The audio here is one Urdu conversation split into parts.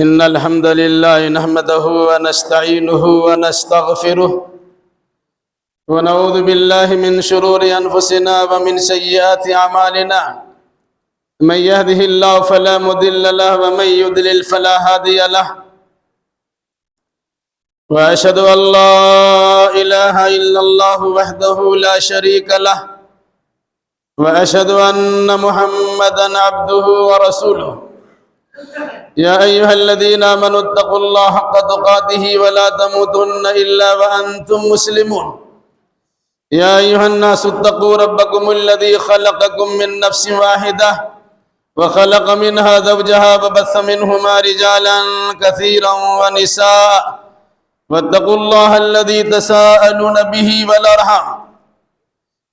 إن الحمد لله نحمده ونستعينه ونستغفره ونعوذ بالله من شرور أنفسنا ومن سيئات أعمالنا من يهده الله فلا مضل له ومن يضلل فلا هادي له وأشهد أن لا إله إلا الله وحده لا شريك له وأشهد أن محمدا عبده ورسوله يا أيها الذين آمنوا اتقوا الله حق تقاته ولا تموتن إلا وأنتم مسلمون يا أيها الناس اتقوا ربكم الذي خلقكم من نفس واحدة وخلق منها زوجها وبث منهما رجالا كثيرا ونساء واتقوا الله الذي تساءلون به والأرحام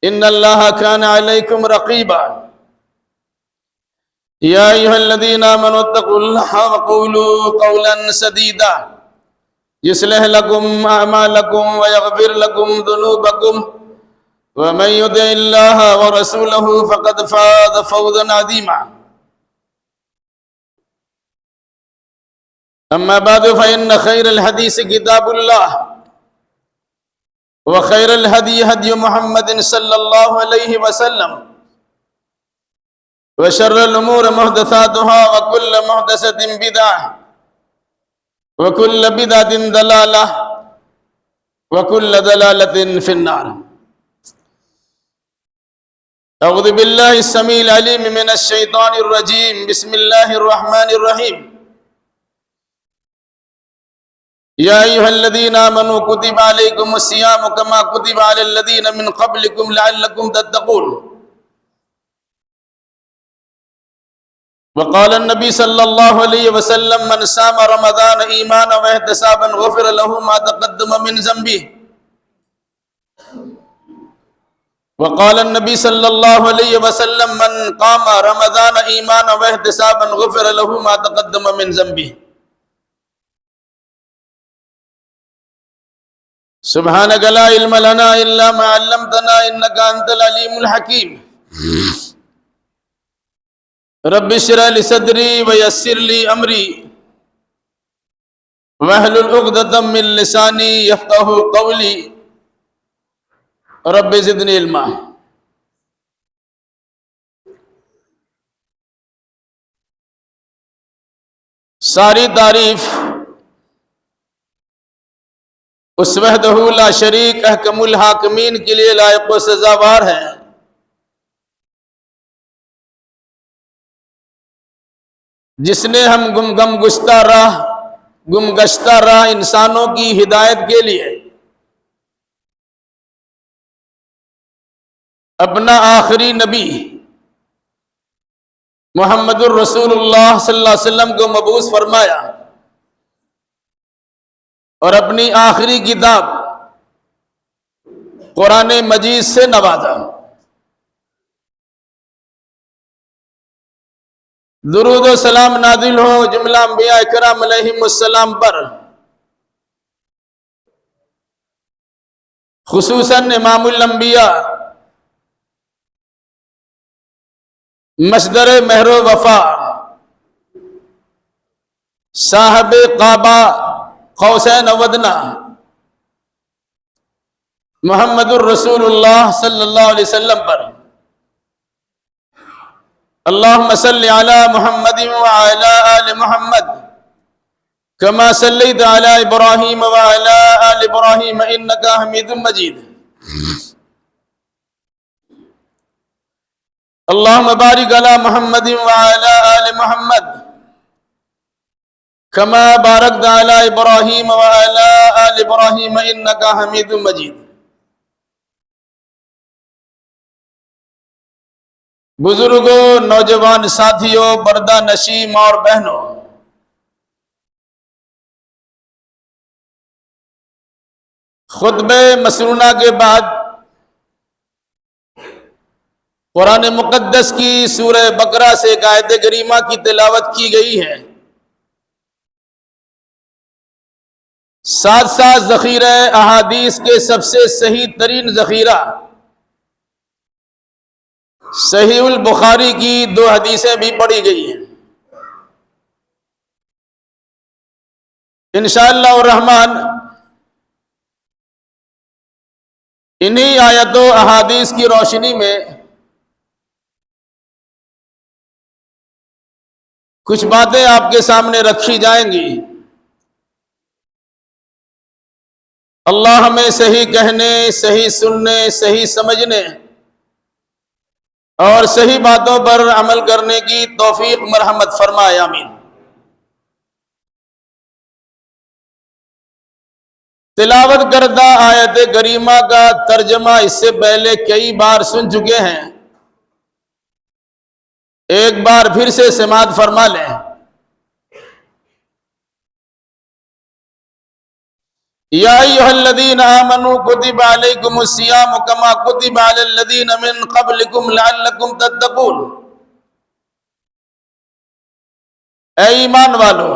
إن الله كان عليكم رقيبا يا أيها الذين آمنوا اتقوا الله وقولوا قولا سديدا يصلح لكم أعمالكم ويغفر لكم ذنوبكم ومن يطع الله ورسوله فقد فاز فوزا عظيما أما بعد فإن خير الحديث كتاب الله وخير الهدي هدي محمد صلى الله عليه وسلم وشر الأمور محدثاتها وكل محدثة بدعة وكل بدعة ضلالة وكل ضلالة في النار. أعوذ بالله السميع العليم من الشيطان الرجيم. بسم الله الرحمن الرحيم. يا أيها الذين آمنوا كتب عليكم الصيام كما كتب على الذين من قبلكم لعلكم تتقون. وقال النبي صلى الله عليه وسلم من صام رمضان إيمانا واحتسابا غفر له ما تقدم من ذنبه. وقال النبي صلى الله عليه وسلم من قام رمضان إيمانا واحتسابا غفر له ما تقدم من ذنبه. سبحانك لا علم لنا إلا ما علمتنا إنك أنت العليم الحكيم. رب اشرح لي صدري ويسر لي امري واحلل عقدة من لساني يفقهوا قولي رب زدني علما. ساری تعریف اس وحدہ لا شریک احکم الحاکمین کے لیے لائق و سزاوار ہے جس نے ہم گم گشتہ راہ انسانوں کی ہدایت کے لیے اپنا آخری نبی محمد الرسول اللہ صلی اللہ علیہ وسلم کو مبعوث فرمایا اور اپنی آخری کتاب قرآن مجید سے نوازا. درود و سلام نازل ہو جملہ انبیاء کرام علیہم السلام پر، خصوصاً امام الانبیاء مصدر مہر و وفا صاحب قابا قوسین ودنا محمد الرسول اللہ صلی اللہ علیہ وسلم پر. اللہم صلی علی محمد وعلی آل محمد کما صلیت علی ابراہیم وعلی آل ابراہیم انکا حمید مجید. اللہم بارک علی محمد وعلی آل محمد کما بارکت علی ابراہیم وعلی آل ابراہیم انکا حمید مجید. بزرگوں، نوجوان ساتھیوں، پردہ نشین اور بہنوں، خطبہ مسنونہ کے بعد قرآن مقدس کی سورہ بقرہ سے ایک آیت کریمہ کی تلاوت کی گئی ہے. ساتھ ساتھ ذخیرہ احادیث کے سب سے صحیح ترین ذخیرہ صحیح البخاری کی 2 حدیثیں بھی پڑھی گئی ہیں. انشاءاللہ الرحمن انہی آیتوں احادیث کی روشنی میں کچھ باتیں آپ کے سامنے رکھی جائیں گی۔ اللہ ہمیں صحیح کہنے، صحیح سننے، صحیح سمجھنے اور صحیح باتوں پر عمل کرنے کی توفیق مرحمت فرمائے، آمین۔ تلاوت کردہ آیت کریمہ کا ترجمہ اس سے پہلے کئی بار سن چکے ہیں، ایک بار پھر سے سماعت فرما لیں۔ یا ایھا الذین آمنوا کتب علیکم الصیام کما کتب علی الذین من قبلکم لعلکم تتقون۔ اے ایمان والو،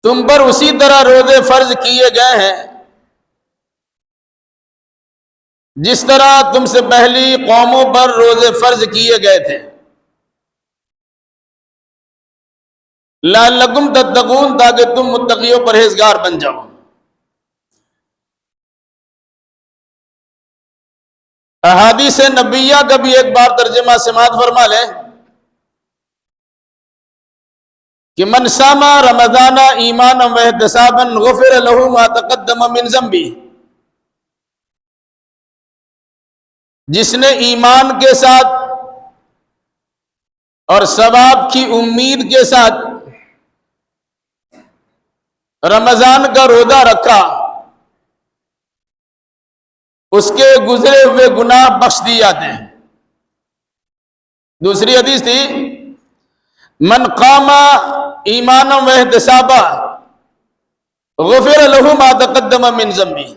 تم پر اسی طرح روزے فرض کیے گئے ہیں جس طرح تم سے پہلی قوموں پر روزے فرض کیے گئے تھے، لعلکم تتقون، تاکہ تم متقی و پرہیزگار بن جاؤ۔ احادیث نبویہ کا بھی ایک بار ترجمہ سماعت فرما لیں کہ من صام رمضان ایمانا واحتسابا غفر له ما تقدم من ذنبہ، جس نے ایمان کے ساتھ اور ثواب کی امید کے ساتھ رمضان کا روزہ رکھا، اس کے گزرے ہوئے گناہ بخش دیے جاتے ہیں۔ دوسری حدیث تھی من قام ایمانا واحتسابا غفر له ما تقدم من ذنبہ،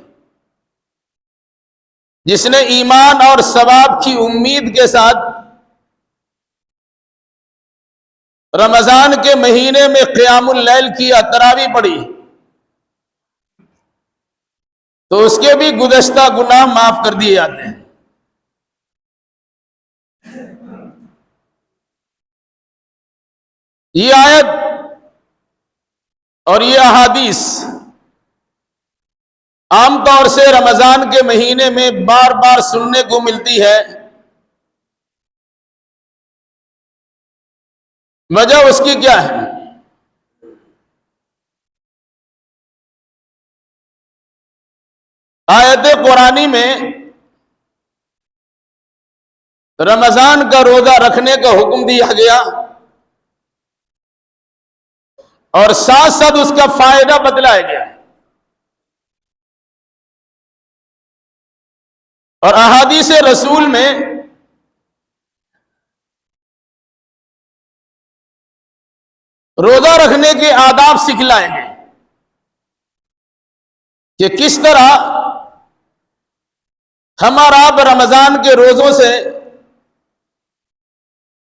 جس نے ایمان اور ثواب کی امید کے ساتھ رمضان کے مہینے میں قیام اللیل کیا، تراویح پڑھی، تو اس کے بھی گزشتہ گناہ معاف کر دیے جاتے ہیں۔ یہ آیت اور یہ احادیث عام طور سے رمضان کے مہینے میں بار بار سننے کو ملتی ہے۔ وجہ اس کی کیا ہے؟ آیت قرآنی میں رمضان کا روزہ رکھنے کا حکم دیا گیا اور ساتھ ساتھ اس کا فائدہ بتلایا گیا، اور احادیث رسول میں روزہ رکھنے کے آداب سکھلائے گئے کہ کس طرح ہم اور آپ رمضان کے روزوں سے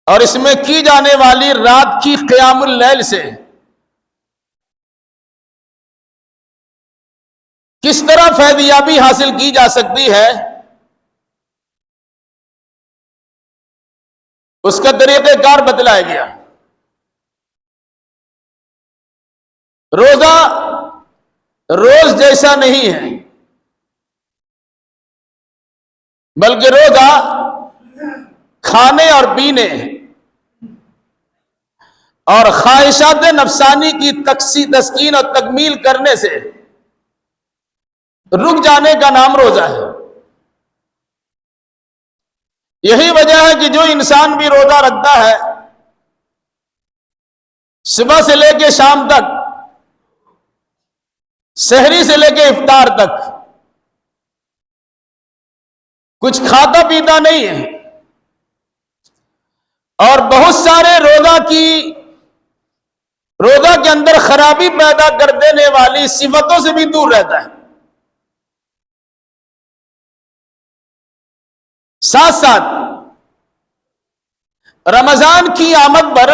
اور اس میں کی جانے والی رات کی قیام اللیل سے کس طرح فیضیابی حاصل کی جا سکتی ہے، اس کا طریقہ کار بتلایا گیا۔ روزہ روز جیسا نہیں ہے، بلکہ روزہ کھانے اور پینے اور خواہشات نفسانی کی تسکین اور تکمیل کرنے سے رک جانے کا نام روزہ ہے۔ یہی وجہ ہے کہ جو انسان بھی روزہ رکھتا ہے، صبح سے لے کے شام تک، سحری سے لے کے افطار تک کچھ کھاتا پیتا نہیں ہے، اور بہت سارے روزہ کے اندر خرابی پیدا کر دینے والی صفتوں سے بھی دور رہتا ہے۔ ساتھ ساتھ رمضان کی آمد پر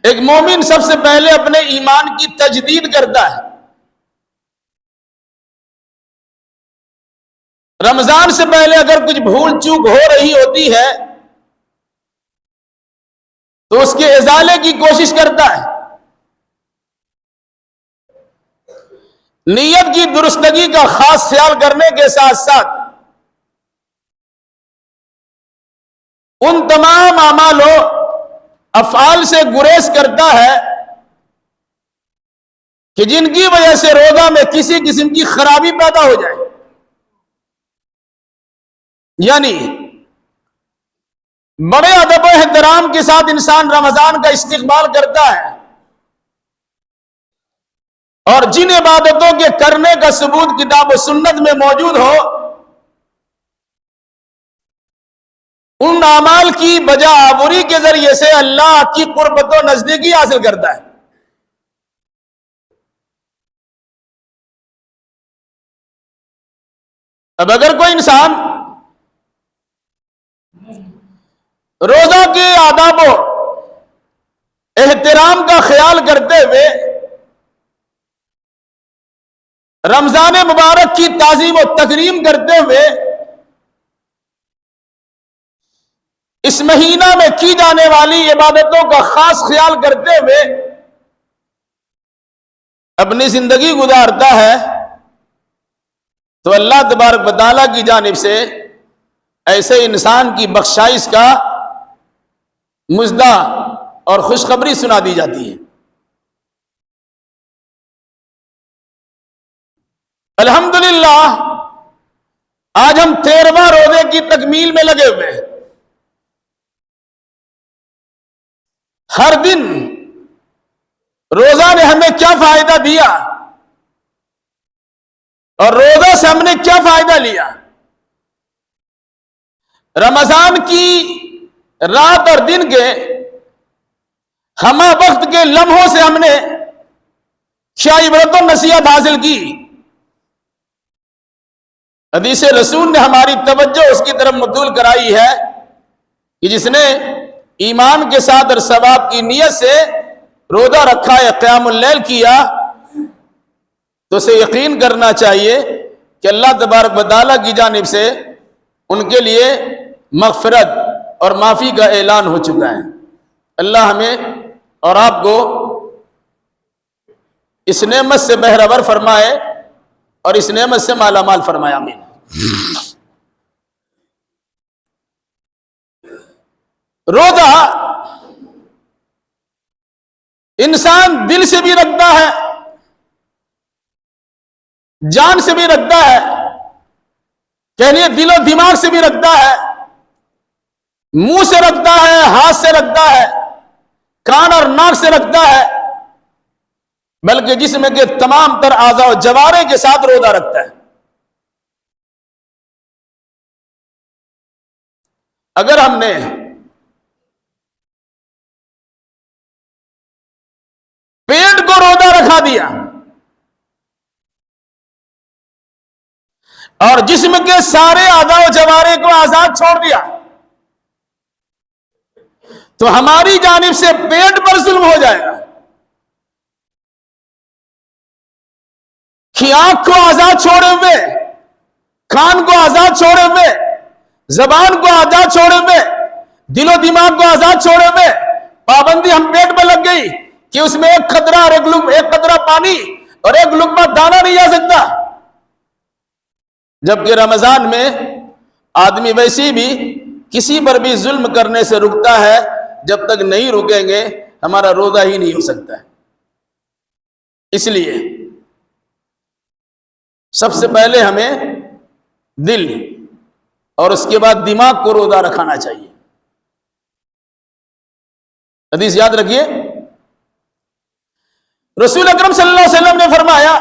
ایک مومن سب سے پہلے اپنے ایمان کی تجدید کرتا ہے۔ رمضان سے پہلے اگر کچھ بھول چوک ہو رہی ہوتی ہے تو اس کے ازالے کی کوشش کرتا ہے. نیت کی درستگی کا خاص خیال کرنے کے ساتھ ساتھ ان تمام اعمال و افعال سے گریز کرتا ہے کہ جن کی وجہ سے روزہ میں کسی قسم کی خرابی پیدا ہو جائے. یعنی بڑے ادب و احترام کے ساتھ انسان رمضان کا استقبال کرتا ہے اور جن عبادتوں کے کرنے کا ثبوت کتاب و سنت میں موجود ہو ان اعمال کی بجا آوری کے ذریعے سے اللہ کی قربت و نزدیکی حاصل کرتا ہے. اب اگر کوئی انسان روزہ کے آداب و احترام کا خیال کرتے ہوئے رمضان مبارک کی تعظیم و تکریم کرتے ہوئے اس مہینہ میں کی جانے والی عبادتوں کا خاص خیال کرتے ہوئے اپنی زندگی گزارتا ہے تو اللہ تبارک و تعالیٰ کی جانب سے ایسے انسان کی بخشائش کا مژدہ اور خوشخبری سنا دی جاتی ہے. الحمدللہ آج ہم 13واں روزے کی تکمیل میں لگے ہوئے ہیں. ہر دن روزہ نے ہمیں کیا فائدہ دیا اور روزہ سے ہم نے کیا فائدہ لیا. رمضان کی رات اور دن کے ہمہ وقت کے لمحوں سے ہم نے کیا عبرت و نصیحت حاصل کی. حدیث رسول نے ہماری توجہ اس کی طرف مبذول کرائی ہے کہ جس نے ایمان کے ساتھ اور ثواب کی نیت سے روزہ رکھا ہے، قیام اللیل کیا، تو اسے یقین کرنا چاہیے کہ اللہ تبارک و تعالیٰ کی جانب سے ان کے لیے مغفرت اور معافی کا اعلان ہو چکا ہے. اللہ ہمیں اور آپ کو اس نعمت سے بہرور فرمائے اور اس نعمت سے مالا مال فرمائے. آمین. روزہ انسان دل سے بھی رکھتا ہے، جان سے بھی رکھتا ہے، کہنے دل و دماغ سے بھی رکھتا ہے، منہ سے رکھتا ہے، ہاتھ سے رکھتا ہے، کان اور ناک سے رکھتا ہے، بلکہ جسم کے تمام تر اعضاء و جوارح کے ساتھ روزہ رکھتا ہے. اگر ہم نے پیٹ کو روزہ رکھا دیا اور جسم کے سارے اعضاء و جوارح کو آزاد چھوڑ دیا تو ہماری جانب سے پیٹ پر ظلم ہو جائے گا. کہ آنکھ کو آزاد چھوڑے ہوئے، کان کو آزاد چھوڑے ہوئے، زبان کو آزاد چھوڑے ہوئے، دل و دماغ کو آزاد چھوڑے ہوئے پابندی ہم پیٹ پہ لگ گئی کہ اس میں ایک قطرہ اور ایک قطرہ پانی اور ایک لقمہ دانا نہیں جا سکتا. جبکہ رمضان میں آدمی ویسی بھی کسی پر بھی ظلم کرنے سے رکتا ہے، جب تک نہیں رکیں گے ہمارا روزہ ہی نہیں ہو سکتا ہے. اس لیے سب سے پہلے ہمیں دل اور اس کے بعد دماغ کو روزہ رکھانا چاہیے. حدیث یاد رکھیے، رسول اکرم صلی اللہ علیہ وسلم نے فرمایا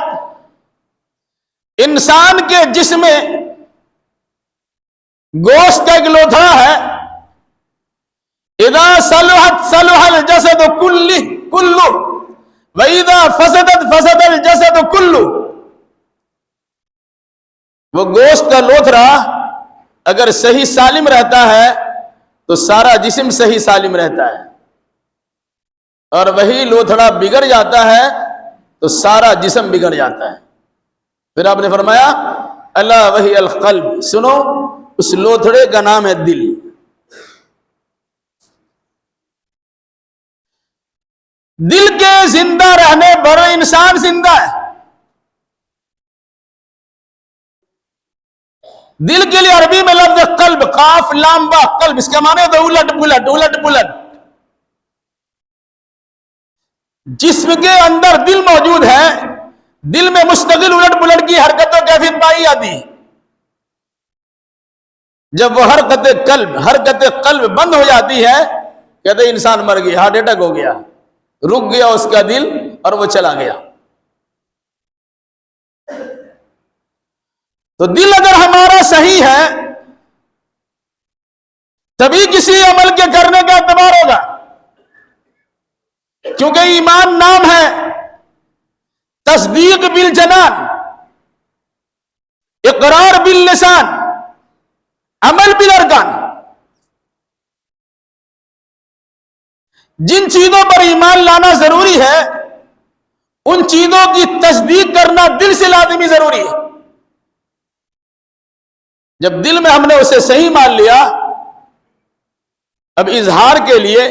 انسان کے جسم میں گوشت کا ایک لوتھڑا ہے، اذا صلحت صلح الجسد کلہ واذا فسدت فسد الجسد کلہ. وہ گوشت کا لوتھڑا اگر صحیح سالم رہتا ہے تو سارا جسم صحیح سالم رہتا ہے، اور وہی لوتھڑا بگڑ جاتا ہے تو سارا جسم بگڑ جاتا ہے. پھر آپ نے فرمایا الا وہی القلب، سنو اس لوتھڑے کا نام ہے دل. دل کے زندہ رہنے پر انسان زندہ ہے. دل کے لیے عربی میں لفظ قلب، قاف لام با قلب، اس کا معنی ہے الٹ پلٹ الٹ پلٹ. جسم کے اندر دل موجود ہے، دل میں مستقل الٹ پلٹ کی حرکت و کیفیت پائی جاتی ہے. جب وہ حرکت قلب بند ہو جاتی ہے، کہتے ہیں انسان مر گیا، ہارٹ اٹیک ہو گیا، رک گیا اس کا دل اور وہ چلا گیا. تو دل اگر ہمارا صحیح ہے تبھی کسی عمل کے کرنے کا اعتبار ہوگا. کیونکہ ایمان نام ہے، تصدیق بالجنان، اقرار باللسان، عمل بالارکان. جن چیزوں پر ایمان لانا ضروری ہے ان چیزوں کی تصدیق کرنا دل سے لازمی ضروری ہے. جب دل میں ہم نے اسے صحیح مان لیا، اب اظہار کے لیے،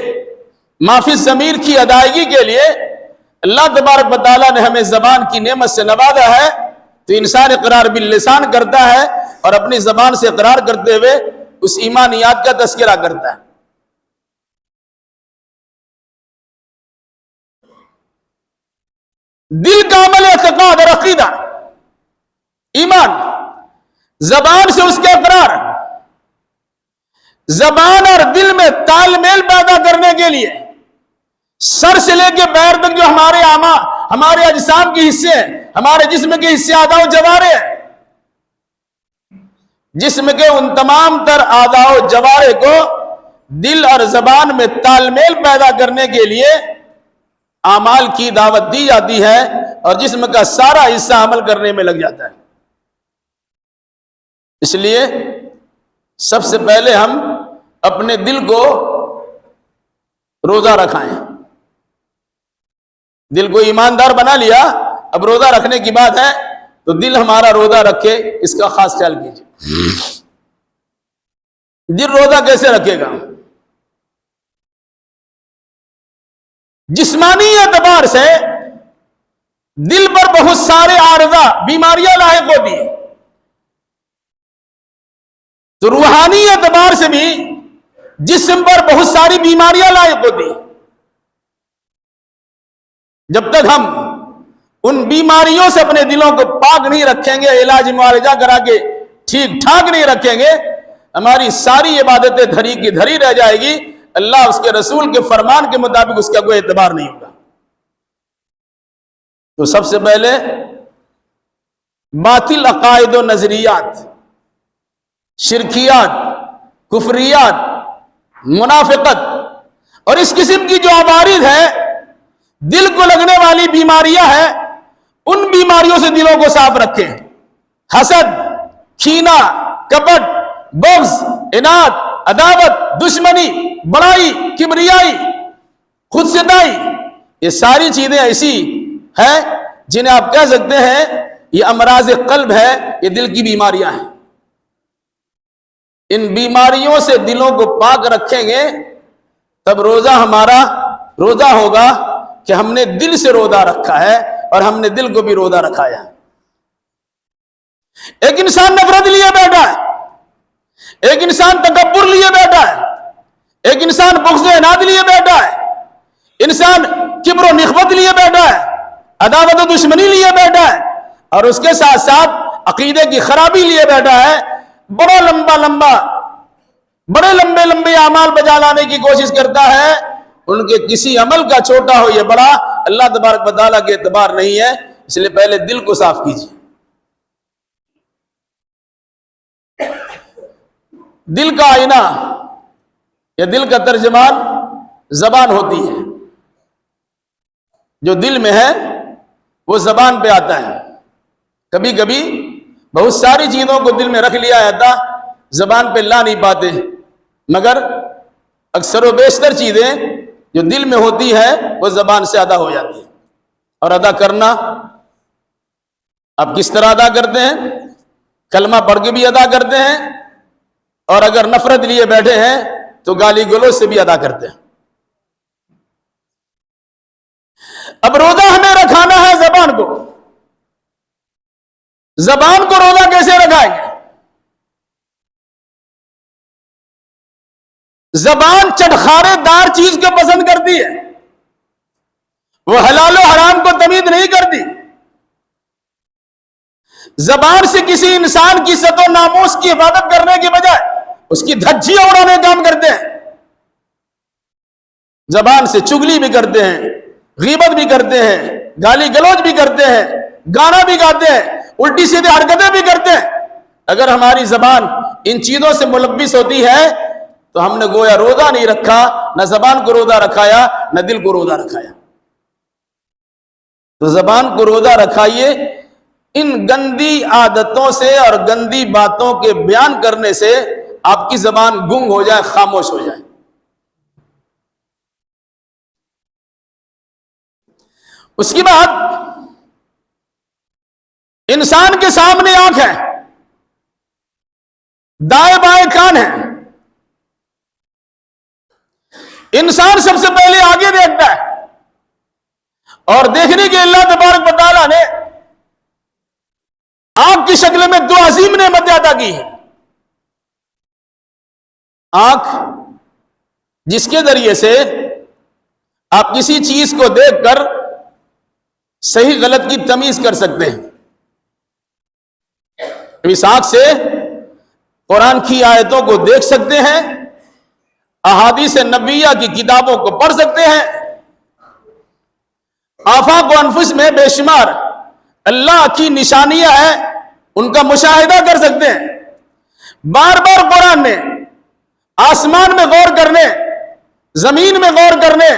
معافی ضمیر کی ادائیگی کے لیے اللہ تبارک و تعالیٰ نے ہمیں زبان کی نعمت سے نوازا ہے، تو انسان اقرار باللسان کرتا ہے اور اپنی زبان سے اقرار کرتے ہوئے اس ایمانیات کا تذکرہ کرتا ہے. دل کا عمل اعتقاد اور عقیدہ، ایمان، زبان سے اس کے اقرار. زبان اور دل میں تال میل پیدا کرنے کے لیے سر سے لے کے پیر تک جو ہمارے اجسام کے حصے ہیں، ہمارے جسم کے حصے اعضاء و جوارح ہیں، جسم کے ان تمام تر اعضاء و جوارح کو دل اور زبان میں تال میل پیدا کرنے کے لیے اعمال کی دعوت دی جاتی ہے اور جسم کا سارا حصہ عمل کرنے میں لگ جاتا ہے. اس لیے سب سے پہلے ہم اپنے دل کو روزہ رکھائیں. دل کو ایماندار بنا لیا، اب روزہ رکھنے کی بات ہے تو دل ہمارا روزہ رکھے، اس کا خاص خیال کیجیے. دل روزہ کیسے رکھے گا؟ جسمانی اعتبار سے دل پر بہت سارے عارضہ، بیماریاں لاحق ہوتی ہیں، تو روحانی اعتبار سے بھی جسم پر بہت ساری بیماریاں لاحق ہوتی ہیں. جب تک ہم ان بیماریوں سے اپنے دلوں کو پاک نہیں رکھیں گے، علاج معالجہ کرا کے ٹھیک ٹھاک نہیں رکھیں گے، ہماری ساری عبادتیں دھری کی دھری رہ جائے گی. اللہ اس کے رسول کے فرمان کے مطابق اس کا کوئی اعتبار نہیں ہوگا. تو سب سے پہلے باطل عقائد و نظریات، شرکیات، کفریات، منافقت اور اس قسم کی جو عوارض ہے، دل کو لگنے والی بیماریاں ہیں، ان بیماریوں سے دلوں کو صاف رکھیں. حسد، کینہ، کپٹ، بغض، عناد، عداوت، دشمنی، بڑائی، کبریائی، خود ستائی، یہ ساری چیزیں ایسی ہیں جنہیں آپ کہہ سکتے ہیں یہ امراض قلب ہے، یہ دل کی بیماریاں ہیں. ان بیماریوں سے دلوں کو پاک رکھیں گے تب روزہ ہمارا روزہ ہوگا کہ ہم نے دل سے روزہ رکھا ہے اور ہم نے دل کو بھی روزہ رکھایا. ایک انسان نفرت لیے بیٹھا ہے، ایک انسان تکبر لیے بیٹھا ہے، ایک انسان بغض و عناد لیے بیٹھا ہے، انسان کبر و نخوت لیے بیٹھا ہے، عداوت و دشمنی لیے بیٹھا ہے، اور اس کے ساتھ ساتھ عقیدے کی خرابی لیے بیٹھا ہے. بڑے لمبے اعمال بجا لانے کی کوشش کرتا ہے. ان کے کسی عمل کا چھوٹا ہو یا بڑا اللہ تبارک و تعالیٰ کے اعتبار نہیں ہے. اس لیے پہلے دل کو صاف کیجیے. دل کا آئینہ یا دل کا ترجمان زبان ہوتی ہے. جو دل میں ہے وہ زبان پہ آتا ہے. کبھی کبھی بہت ساری چیزوں کو دل میں رکھ لیا جاتا، زبان پہ لا نہیں پاتے، مگر اکثر و بیشتر چیزیں جو دل میں ہوتی ہے وہ زبان سے ادا ہو جاتی ہے. اور ادا کرنا آپ کس طرح ادا کرتے ہیں؟ کلمہ پڑھ کے بھی ادا کرتے ہیں، اور اگر نفرت لیے بیٹھے ہیں تو گالی گلوچ سے بھی ادا کرتے ہیں. اب روزہ ہمیں رکھانا ہے زبان کو. زبان کو روزہ کیسے رکھائیں گے؟ زبان چٹخارے دار چیز کو پسند کرتی ہے، وہ حلال و حرام کو تمیز نہیں کرتی. زبان سے کسی انسان کی عزت و ناموس کی حفاظت کرنے کے بجائے اس کی دھجیاں اڑانے کا کام کرتے ہیں. زبان سے چگلی بھی کرتے ہیں، غیبت بھی کرتے ہیں، گالی گلوچ بھی کرتے ہیں، گانا بھی گاتے ہیں، الٹی سیدھی حرکتیں بھی کرتے ہیں. اگر ہماری زبان ان چیزوں سے ملبس ہوتی ہے تو ہم نے گویا روزہ نہیں رکھا، نہ زبان کو روزہ رکھایا نہ دل کو روزہ رکھایا. تو زبان کو روزہ رکھائیے، ان گندی عادتوں سے اور گندی باتوں کے بیان کرنے سے آپ کی زبان گنگ ہو جائے، خاموش ہو جائے. اس کے بعد انسان کے سامنے آنکھ ہے، دائیں بائیں کان ہے. انسان سب سے پہلے آگے دیکھتا ہے، اور دیکھنے کے اللہ تبارک و تعالیٰ نے آنکھ کی شکل میں دو عظیم نعمتیں عطا کی ہیں. آنکھ جس کے ذریعے سے آپ کسی چیز کو دیکھ کر صحیح غلط کی تمیز کر سکتے ہیں. اس آنکھ سے قرآن کی آیتوں کو دیکھ سکتے ہیں، احادیث نبویہ کی کتابوں کو پڑھ سکتے ہیں، آفاق و انفس میں بے شمار اللہ کی نشانیاں ہیں، ان کا مشاہدہ کر سکتے ہیں. بار بار قرآن نے آسمان میں غور کرنے، زمین میں غور کرنے،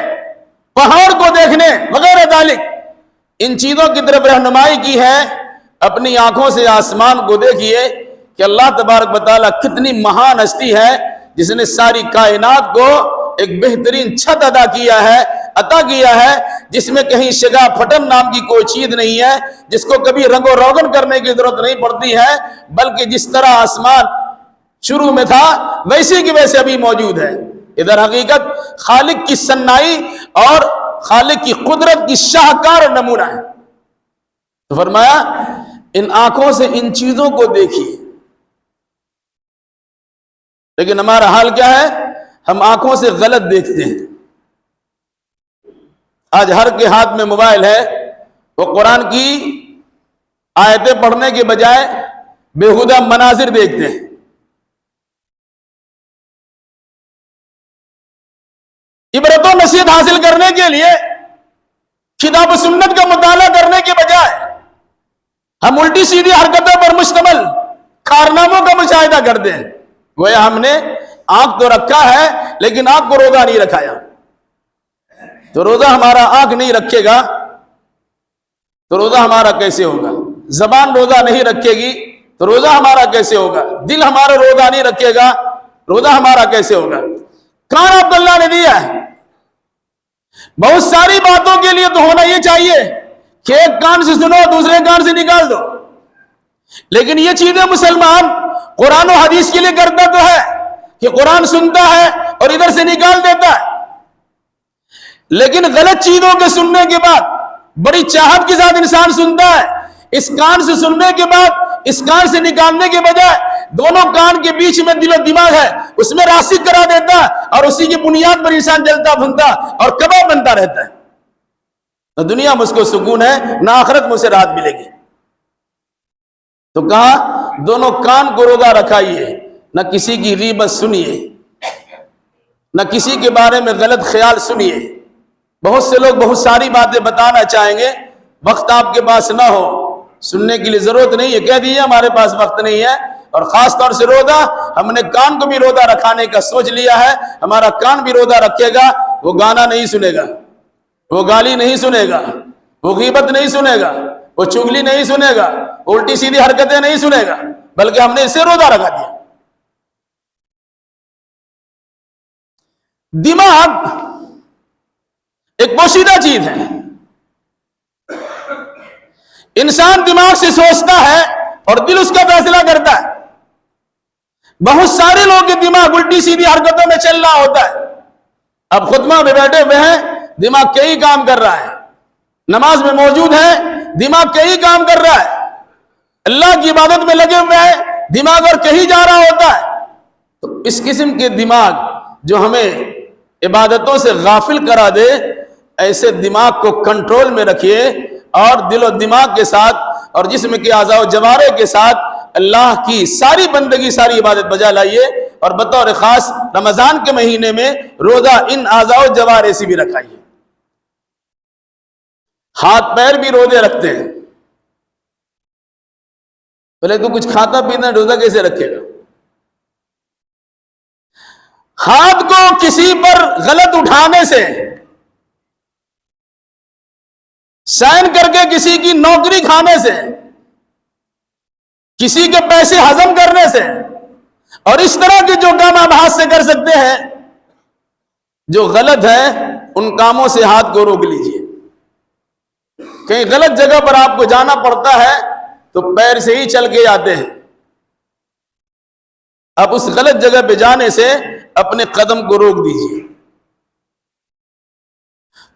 پہاڑ کو دیکھنے وغیرہ ذالک ان چیزوں کی طرف رہنمائی کی ہے. اپنی آنکھوں سے آسمان کو دیکھیے کہ اللہ تبارک و تعالیٰ کتنی مہان ہستی ہے جس نے ساری کائنات کو ایک بہترین چھت عطا کیا ہے جس میں کہیں شگا پھٹن نام کی کوئی چیز نہیں ہے، جس کو کبھی رنگ و روغن کرنے کی ضرورت نہیں پڑتی ہے، بلکہ جس طرح آسمان شروع میں تھا ویسے کی ویسے ابھی موجود ہے. ادھر حقیقت خالق کی صنائی اور خالق کی قدرت کی شاہکار نمونہ ہے. تو فرمایا ان آنکھوں سے ان چیزوں کو دیکھیے. لیکن ہمارا حال کیا ہے؟ ہم آنکھوں سے غلط دیکھتے ہیں. آج ہر کے ہاتھ میں موبائل ہے، وہ قرآن کی آیتیں پڑھنے کے بجائے بےہودہ مناظر دیکھتے ہیں. عبرت و نصیحت حاصل کرنے کے لیے کتاب و سنت کا مطالعہ کرنے کے بجائے ہم الٹی سیدھی حرکتوں پر مشتمل کارناموں کا مشاہدہ کرتے ہیں. گویا ہم نے آنکھ تو رکھا ہے لیکن آنکھ کو روزہ نہیں رکھایا. تو روزہ ہمارا آنکھ نہیں رکھے گا تو روزہ ہمارا کیسے ہوگا؟ زبان روزہ نہیں رکھے گی تو روزہ ہمارا کیسے ہوگا؟ دل ہمارا روزہ نہیں رکھے گا روزہ ہمارا کیسے ہوگا؟ کان آپ کو اللہ نے دیا ہے، بہت ساری باتوں کے لیے تو ہونا یہ چاہیے کہ ایک کان سے سنو دوسرے کان سے نکال دو. لیکن یہ چیزیں مسلمان قرآن و حدیث کے لیے کرتا تو ہے کہ قرآن سنتا ہے اور ادھر سے نکال دیتا ہے، لیکن غلط چیزوں کے سننے کے بعد بڑی چاہت کے ساتھ انسان سنتا ہے. اس کان سے سننے کے بعد اس کان سے نکالنے کے بجائے دونوں کان کے بیچ میں دل و دماغ ہے اس میں راسخ کرا دیتا اور اسی کی بنیاد پر انسان جلتا بھنتا اور کباب بنتا رہتا ہے. نہ دنیا میں اس کو سکون ہے نہ آخرت میں اسے راحت ملے گی. تو کہا دونوں کان کو روزہ رکھائیے، نہ کسی کی غیبت سنیے، نہ کسی کے بارے میں غلط خیال سنیے. بہت سے لوگ بہت ساری باتیں بتانا چاہیں گے، وقت آپ کے پاس نہ ہو، سننے کے لیے ضرورت نہیں ہے، کہہ دیجیے ہمارے پاس وقت نہیں ہے. اور خاص طور سے روزہ ہم نے کان کو بھی روزہ رکھانے کا سوچ لیا ہے. ہمارا کان بھی روزہ رکھے گا، وہ گانا نہیں سنے گا، وہ گالی نہیں سنے گا، وہ غیبت نہیں سنے گا، وہ چگلی نہیں سنے گا، الٹی سیدھی حرکتیں نہیں سنے گا، بلکہ ہم نے اسے روزہ رکھا دیا. دماغ ایک پوشیدہ چیز ہے. انسان دماغ سے سوچتا ہے اور دل اس کا فیصلہ کرتا ہے. بہت سارے لوگوں کے دماغ الٹی سیدھی حرکتوں میں چل رہا ہوتا ہے. اب خطبہ میں بیٹھے ہوئے ہیں، دماغ کئی کام کر رہا ہے. نماز میں موجود ہے، دماغ کہیں کام کر رہا ہے، اللہ کی عبادت میں لگے ہوئے ہیں، دماغ اور کہیں جا رہا ہوتا ہے. تو اس قسم کے دماغ جو ہمیں عبادتوں سے غافل کرا دے، ایسے دماغ کو کنٹرول میں رکھیے اور دل و دماغ کے ساتھ اور جسم کے اعضاء و جوارح کے ساتھ اللہ کی ساری بندگی، ساری عبادت بجا لائیے. اور بطور خاص رمضان کے مہینے میں روزہ ان اعضاء و جوارح سے بھی رکھائیے. ہاتھ پیر بھی روزے رکھتے ہیں، پہلے تو کچھ کھاتا پینا، روزہ کیسے رکھے گا؟ ہاتھ کو کسی پر غلط اٹھانے سے، سائن کر کے کسی کی نوکری کھانے سے، کسی کے پیسے ہضم کرنے سے اور اس طرح کے جو کام آپ ہاتھ سے کر سکتے ہیں جو غلط ہے، ان کاموں سے ہاتھ کو روک لیجئے. کہیں غلط جگہ پر آپ کو جانا پڑتا ہے تو پیر سے ہی چل کے جاتے ہیں، اب اس غلط جگہ پہ جانے سے اپنے قدم کو روک دیجئے.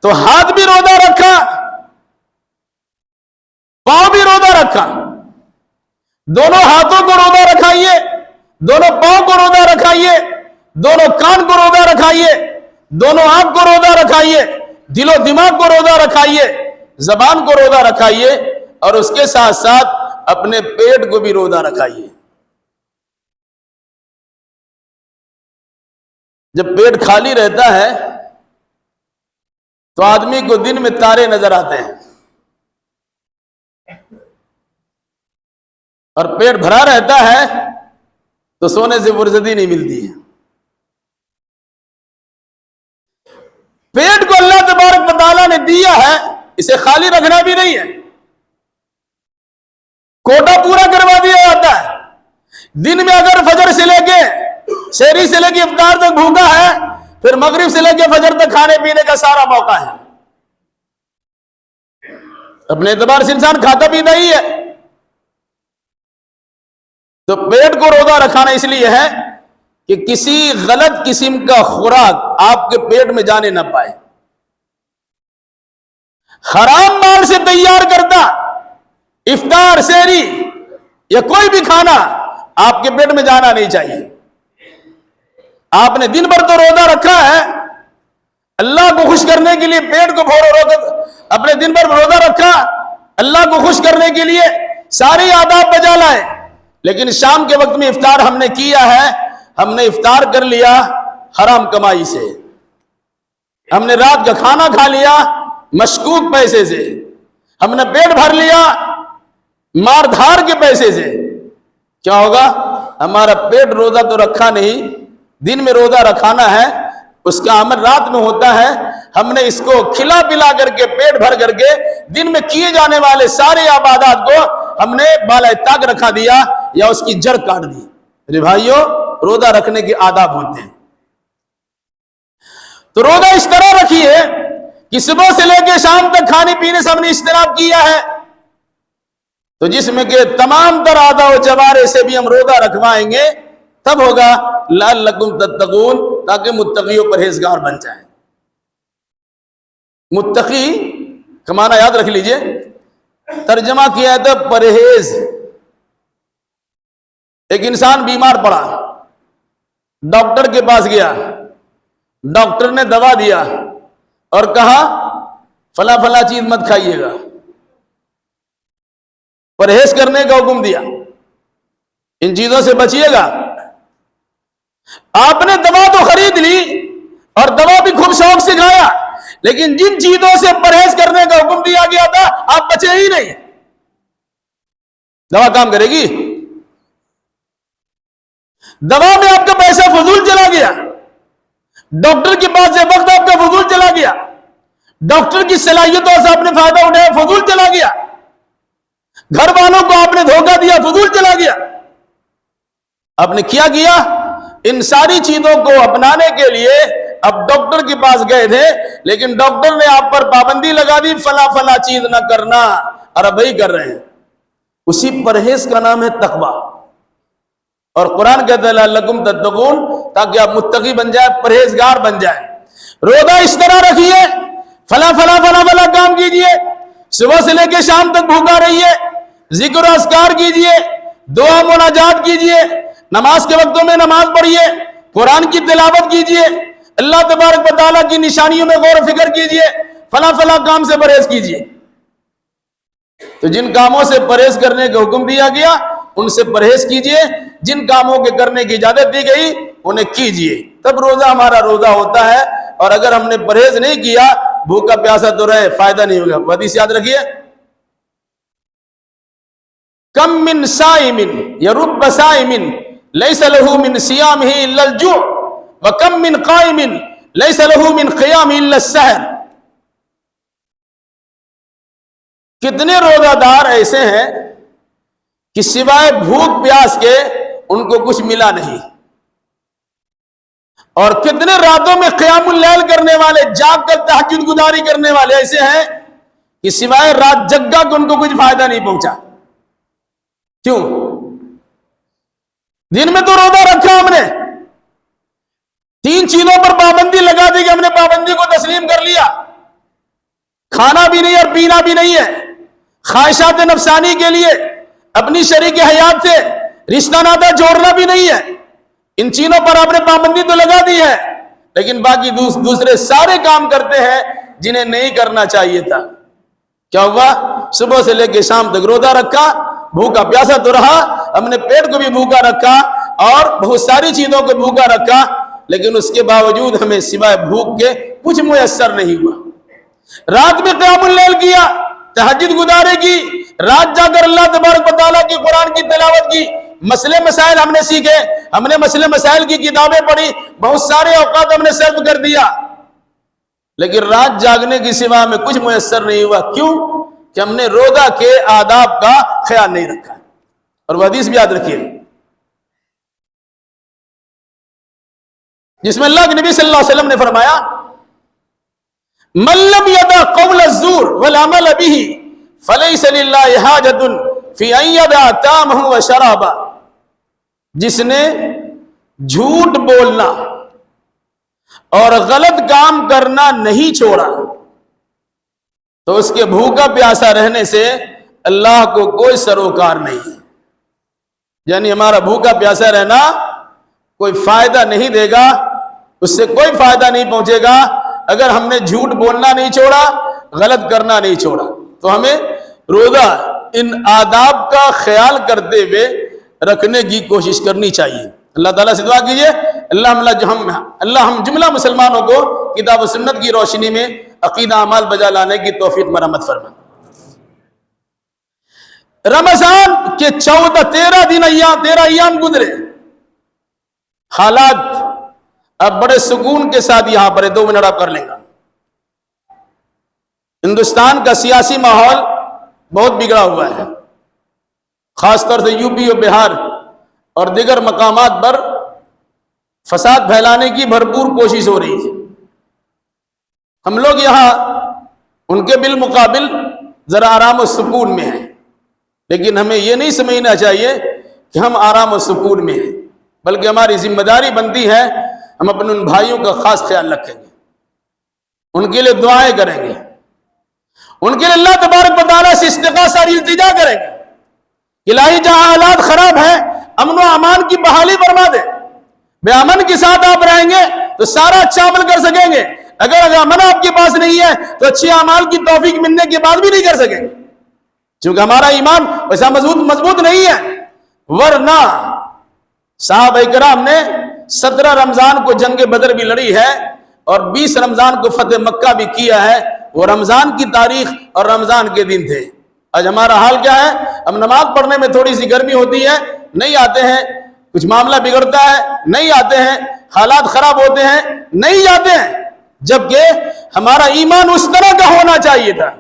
تو ہاتھ بھی روزہ رکھا، پاؤں بھی روزہ رکھا، دونوں ہاتھوں کو روزہ رکھائیے، دونوں پاؤں کو روزہ رکھائیے، دونوں کان کو روزہ رکھائیے، دونوں آنکھ کو روزہ رکھائیے، دل و دماغ کو روزہ رکھائیے، زبان کو روزہ رکھائیے اور اس کے ساتھ ساتھ اپنے پیٹ کو بھی روزہ رکھائیے. جب پیٹ خالی رہتا ہے تو آدمی کو دن میں تارے نظر آتے ہیں اور پیٹ بھرا رہتا ہے تو سونے سے فرصتی نہیں ملتی ہے. پیٹ کو اللہ تبارک و تعالیٰ نے دیا ہے، اسے خالی رکھنا بھی نہیں ہے، کوٹا پورا کروا دیا جاتا ہے. دن میں اگر فجر سے لے کے سحری سے لے کے افطار تک بھوکا ہے، پھر مغرب سے لے کے فجر تک کھانے پینے کا سارا موقع ہے. اپنے اعتبار سے انسان کھاتا پیتا ہی ہے. تو پیٹ کو روزہ رکھانا اس لیے ہے کہ کسی غلط قسم کا خوراک آپ کے پیٹ میں جانے نہ پائے. حرام مال سے تیار کرتا افطار، سحری یا کوئی بھی کھانا آپ کے پیٹ میں جانا نہیں چاہیے. آپ نے دن بھر تو روزہ رکھا ہے، اللہ کو خوش کرنے کے لیے پیٹ کو اپنے دن بھر روزہ رکھا، اللہ کو خوش کرنے کے لیے سارے آداب بجا لائے، لیکن شام کے وقت میں افطار ہم نے کیا ہے، ہم نے افطار کر لیا حرام کمائی سے، ہم نے رات کا کھانا کھا لیا مشکوک پیسے سے، ہم نے پیٹ بھر لیا مار دھار کے پیسے سے. کیا ہوگا؟ ہمارا پیٹ روزہ تو رکھا نہیں، دن میں روزہ رکھانا ہے، اس کا عمل رات میں ہوتا ہے. ہم نے اس کو کھلا پلا کر کے پیٹ بھر کر کے دن میں کیے جانے والے سارے عبادات کو ہم نے بالائے طاق رکھا دیا یا اس کی جڑ کاٹ دی. میرے بھائیوں، روزہ رکھنے کے آداب ہوتے ہیں. تو روزہ اس طرح رکھیے کہ صبح سے لے کے شام تک کھانے پینے سے ہم نے اجتناب کیا ہے، تو جسم کے تمام تر اعضاء و جوارح سے بھی ہم روزہ رکھوائیں گے، تب ہوگا لعلکم تتقون، تاکہ متقی و پرہیزگار بن جائیں. متقی کا معنی یاد رکھ لیجئے، ترجمہ کیا ہے تو پرہیز. ایک انسان بیمار پڑا، ڈاکٹر کے پاس گیا، ڈاکٹر نے دوا دیا اور کہا فلاں فلاں چیز مت کھائیے گا، پرہیز کرنے کا حکم دیا، ان چیزوں سے بچیے گا. آپ نے دوا تو خرید لی اور دوا بھی خوب شوق سے کھایا، لیکن جن چیزوں سے پرہیز کرنے کا حکم دیا گیا تھا آپ بچے ہی نہیں. دوا کام کرے گی؟ دوا میں آپ کا پیسہ فضول چلا گیا، ڈاکٹر کے پاس سے وقت آپ کا فضول چلا گیا، ڈاکٹر کی صلاحیتوں سے آپ نے فائدہ اٹھایا، فضول چلا گیا، گھر والوں کو آپ نے دھوکہ دیا، فضول چلا گیا. آپ نے کیا کیا؟ ان ساری چیزوں کو اپنانے کے لیے اب ڈاکٹر کے پاس گئے تھے، لیکن ڈاکٹر نے آپ پر پابندی لگا دی فلاں فلاں چیز نہ کرنا، اور اب وہی کر رہے ہیں. اسی پرہیز کا نام ہے تقویٰ. اور قرآن کہتا ہے لعلکم تتقون، تاکہ آپ متقی بن جائیں، پرہیزگار بن جائیں. روزہ اس طرح رکھیے، فلاں فلاں فلاں فلاں کام کیجئے، صبح سے لے کے شام تک بھوکا رہیے، ذکر و اذکار کیجئے، دعا مناجات کیجئے، نماز کے وقتوں میں نماز پڑھیے، قرآن کی تلاوت کیجئے، اللہ تبارک و تعالیٰ کی نشانیوں میں غور و فکر کیجئے، فلاں فلاں کام سے پرہیز کیجئے۔ تو جن کاموں سے پرہیز کرنے کا حکم دیا گیا ان سے پرہیز کیجئے، جن کاموں کے کرنے کی اجازت دی گئی انہیں کیجئے، تب روزہ ہمارا روزہ ہوتا ہے۔ اور اگر ہم نے پرہیز نہیں کیا، بھوکا پیاسا تو رہے، فائدہ نہیں ہوگا۔ حدیث یاد رکھیے، کم من صائم یرب صائم لیس له من صیامہ الا الجوع وکم من قائم لیس له من قیامہ الا السحر۔ کتنے روزہ دار ایسے ہیں کہ سوائے بھوک پیاس کے ان کو کچھ ملا نہیں، اور کتنے راتوں میں قیام اللیل کرنے والے، جاگ کر تہجد گزاری کرنے والے ایسے ہیں کہ سوائے رات جگا کہ ان کو کچھ فائدہ نہیں پہنچا۔ کیوں؟ دن میں تو روزہ رکھا ہم نے، 3 چیزوں پر پابندی لگا دی کہ ہم نے پابندی کو تسلیم کر لیا، کھانا بھی نہیں اور پینا بھی نہیں ہے، خواہشات نفسانی کے لیے اپنی شریک حیات سے رشتہ ناطہ جوڑنا بھی نہیں ہے، ان چیزوں پر آپ نے پابندی تو لگا دی ہے، لیکن باقی دوسرے سارے کام کرتے ہیں جنہیں نہیں کرنا چاہیے تھا۔ کیا ہوا؟ صبح سے لے کے شام تک روزہ رکھا، بھوکا پیاسا تو رہا، ہم نے پیٹ کو بھی بھوکا رکھا اور بہت ساری چیزوں کو بھوکا رکھا، لیکن اس کے باوجود ہمیں سوائے بھوک کے کچھ میسر نہیں ہوا۔ رات میں قیام اللیل کیا، تہجد گزارے کی، رات جا کر اللہ تبارک و تعالیٰ کی قرآن کی تلاوت کی، مسئلے مسائل ہم نے سیکھے، ہم نے مسئلے مسائل کی کتابیں پڑھی، بہت سارے اوقات ہم نے صرف کر دیا، لیکن رات جاگنے کی سوا میں کچھ میسر نہیں ہوا۔ کیوں؟ کہ ہم نے روزہ کے آداب کا خیال نہیں رکھا۔ اور وہ حدیث بھی یاد رکھیے جس میں اللہ کے نبی صلی اللہ علیہ وسلم نے فرمایا، من لم يدع قول الزور والعمل به فليس لله حاجة في ان يدع طعامه وشرابه۔ جس نے جھوٹ بولنا اور غلط کام کرنا نہیں چھوڑا تو اس کے بھوکا پیاسا رہنے سے اللہ کو کوئی سروکار نہیں ہے۔ یعنی ہمارا بھوکا پیاسا رہنا کوئی فائدہ نہیں دے گا، اس سے کوئی فائدہ نہیں پہنچے گا اگر ہم نے جھوٹ بولنا نہیں چھوڑا، غلط کرنا نہیں چھوڑا۔ تو ہمیں روزہ ان آداب کا خیال کرتے ہوئے رکھنے کی کوشش کرنی چاہیے۔ اللہ تعالیٰ سے دعا کیجئے اللہ ہم جملہ مسلمانوں کو کتاب و سنت کی روشنی میں عقیدہ اعمال بجا لانے کی توفیق مرحمت فرمائے۔ رمضان کے 13 ایام گزرے، حالات اب بڑے سکون کے ساتھ یہاں پر 2 منٹ آپ کر لیں گا۔ ہندوستان کا سیاسی ماحول بہت بگڑا ہوا ہے، خاص طور سے یو پی اور بہار اور دیگر مقامات پر فساد پھیلانے کی بھرپور کوشش ہو رہی ہے۔ ہم لوگ یہاں ان کے بالمقابل ذرا آرام و سکون میں ہیں، لیکن ہمیں یہ نہیں سمجھنا چاہیے کہ ہم آرام و سکون میں ہیں، بلکہ ہماری ذمہ داری بنتی ہے ہم اپنے ان بھائیوں کا خاص خیال رکھیں گے، ان کے لیے دعائیں کریں گے، ان کے لیے اللہ تبارک و تعالیٰ سے استغاثہ اور التجا کریں گے کہ الہی جہاں حالات خراب ہیں امن و امان کی بحالی فرما دے۔ بے امن کے ساتھ آپ رہیں گے تو سارا اچھا عمل کر سکیں گے، اگر امن آپ کے پاس نہیں ہے تو اچھے اعمال کی توفیق ملنے کے بعد بھی نہیں کر سکیں گے، کیونکہ ہمارا ایمان ویسا مضبوط نہیں ہے۔ ورنہ صحابہ کرام نے 17 رمضان کو جنگ بدر بھی لڑی ہے اور 20 رمضان کو فتح مکہ بھی کیا ہے، وہ رمضان کی تاریخ اور رمضان کے دن تھے۔ آج ہمارا حال کیا ہے؟ ہم نماز پڑھنے میں تھوڑی سی گرمی ہوتی ہے، نہیں آتے ہیں، کچھ معاملہ بگڑتا ہے نہیں آتے ہیں، حالات خراب ہوتے ہیں نہیں جاتے ہیں، جبکہ ہمارا ایمان اس طرح کا ہونا چاہیے تھا۔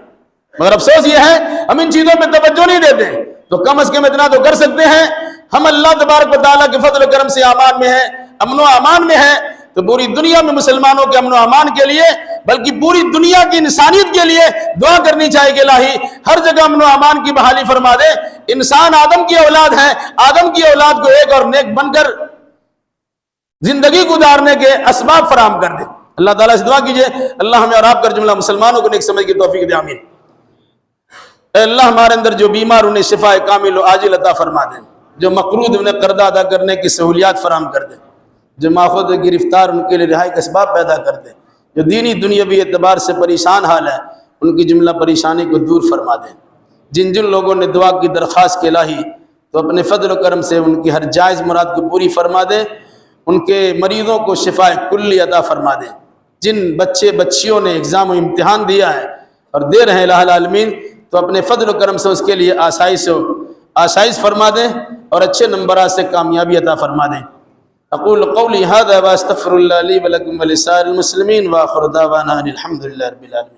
مگر افسوس یہ ہے ہم ان چیزوں پہ توجہ نہیں دیتے، تو کم از کم اتنا تو کر سکتے ہیں، ہم اللہ تبارک و تعالیٰ کے فضل و کرم سے امان میں ہیں، امن و امان میں ہیں، تو پوری دنیا میں مسلمانوں کے امن و امان کے لیے بلکہ پوری دنیا کی انسانیت کے لیے دعا کرنی چاہیے کہ الہی ہر جگہ امن و امان کی بحالی فرما دے۔ انسان آدم کی اولاد ہے، آدم کی اولاد کو ایک اور نیک بن کر زندگی گزارنے کے اسباب فراہم کر دے۔ اللہ تعالیٰ سے دعا کیجئے اللہ ہمیں اور آپ کر جملہ مسلمانوں کو نیک سمجھ کی توفیق دے، آمین۔ اے اللہ ہمارے اندر جو بیمار انہیں شفا کامل و عاجل عطا فرما دیں، جو مقروض انہیں قرضہ ادا کرنے کی سہولیات فراہم کر دیں، جو ماخوذ گرفتار ان کے لیے رہائی کا اسباب پیدا کر دیں، جو دینی دنیاوی اعتبار سے پریشان حال ہے ان کی جملہ پریشانی کو دور فرما دیں۔ جن جن لوگوں نے دعا کی درخواست کی الہی تو اپنے فضل و کرم سے ان کی ہر جائز مراد کو پوری فرما دیں، ان کے مریضوں کو شفا کلی عطا فرما دیں۔ جن بچے بچیوں نے اگزام و امتحان دیا ہے اور دے رہے ہیں الہ العالمین تو اپنے فضل و کرم سے اس کے لیے آسائش فرما دیں اور اچھے نمبرات سے کامیابی عطا فرما دیں۔ اقول قولی ھذا واستغفر اللہ لی ولکم ولسائر المسلمین وآخر دعوانا ان الحمد للہ رب العالمین۔